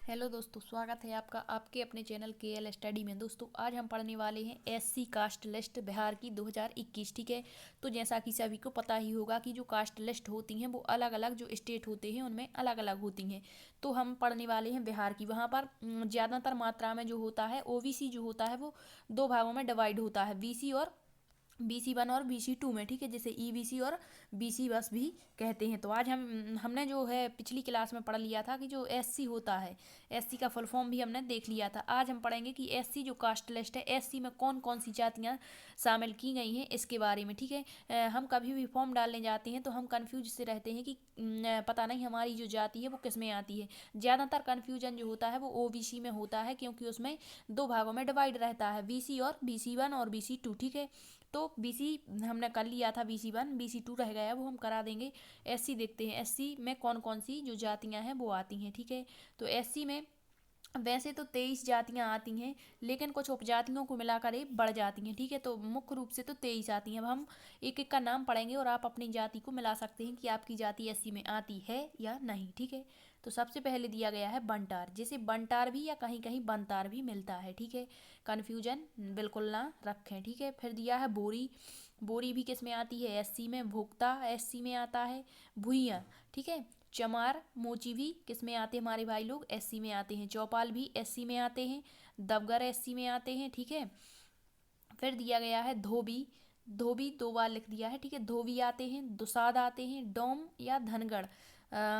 Hello दोस्तों, स्वागत है आपका आपके अपने चैनल KL स्टडी में। दोस्तों आज हम पढ़ने वाले हैं SC कास्ट लिस्ट बिहार की 2021। ठीक है, तो जैसा कि सभी को पता ही होगा कि जो कास्ट लिस्ट होती हैं वो अलग अलग जो स्टेट होते हैं उनमें अलग अलग होती हैं। तो हम पढ़ने वाले हैं बिहार की। वहाँ पर ज़्यादातर मात्रा में जो होता है OBC जो होता है वो दो भागों में डिवाइड होता है, BC और BC1 और BC2 में। ठीक है, जैसे EBC और BC बस भी कहते हैं। तो आज हमने जो है पिछली क्लास में पढ़ लिया था कि जो SC होता है, SC का फुल फॉर्म भी हमने देख लिया था। आज हम पढ़ेंगे कि SC जो कास्ट लिस्ट है, SC में कौन कौन सी जातियाँ शामिल की गई हैं इसके बारे में। ठीक है, हम कभी भी फॉर्म डालने जाते हैं तो हम कन्फ्यूज से रहते हैं कि पता नहीं हमारी जो जाति है वो किस में आती है। ज़्यादातर कन्फ्यूजन जो होता है वो OBC में होता है, क्योंकि उसमें दो भागों में डिवाइड रहता है, BC और BC1 और BC2। ठीक है, तो BC हमने कर लिया था, BC1 BC2 रह गया, वो हम करा देंगे। SC देखते हैं SC में कौन कौन सी जो जातियां हैं वो आती हैं। ठीक है, तो SC में वैसे तो 23 जातियां आती हैं, लेकिन कुछ उपजातियों को मिलाकर ये बढ़ जाती हैं। ठीक है, तो मुख्य रूप से तो 23 आती हैं। अब हम एक एक का नाम पढ़ेंगे और आप अपनी जाति को मिला सकते हैं कि आपकी जाति SC में आती है या नहीं। ठीक है, तो सबसे पहले दिया गया है बंटार, जिसे बंटार भी या कहीं कहीं बनतार भी मिलता है। ठीक है, कन्फ्यूजन बिल्कुल ना रखें। ठीक है, फिर दिया है बोरी। बोरी भी किस में आती है? SC में। भोक्ता SC में आता है। भुइयाँ, ठीक है। चमार मोची भी किस में आते हैं हमारे भाई लोग? SC में आते हैं। चौपाल भी SC में आते हैं। दबगर SC में आते हैं। ठीक है, फिर दिया गया है धोबी। धोबी दो बार लिख दिया है। ठीक है, धोबी आते हैं, दुसाद आते हैं, डोम या धनगढ़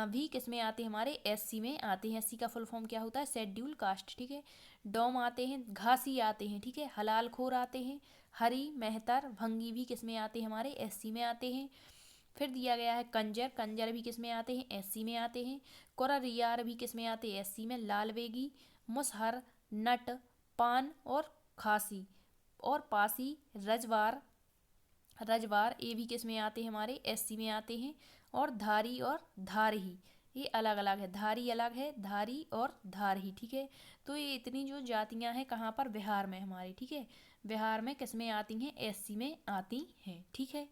भी किस में आते हैं? हमारे SC में आते हैं। SC का फुल फॉर्म क्या होता है? Schedule caste. ठीक है, डोम आते हैं, घासी आते हैं। ठीक है, हलाल खोर आते हैं, हरी मेहतर भंगी भी किस में आते हैं? हमारे SC में आते हैं। फिर दिया गया है कंजर। कंजर भी किस में आते हैं? SC में आते हैं। कुररियार भी किस में आते हैं? SC में। लालवेगी, मुसहर, नट, पान और खासी और पासी, रजवार। रजवार ये भी किस में आते हैं? हमारे SC में आते हैं। और धारी और धारही ये अलग अलग है। धारी अलग है, धारी और धारही। ठीक है, तो ये इतनी जो जातियां हैं कहाँ पर? बिहार में हमारे। ठीक है, बिहार में किस में आती हैं? SC में आती हैं। ठीक है।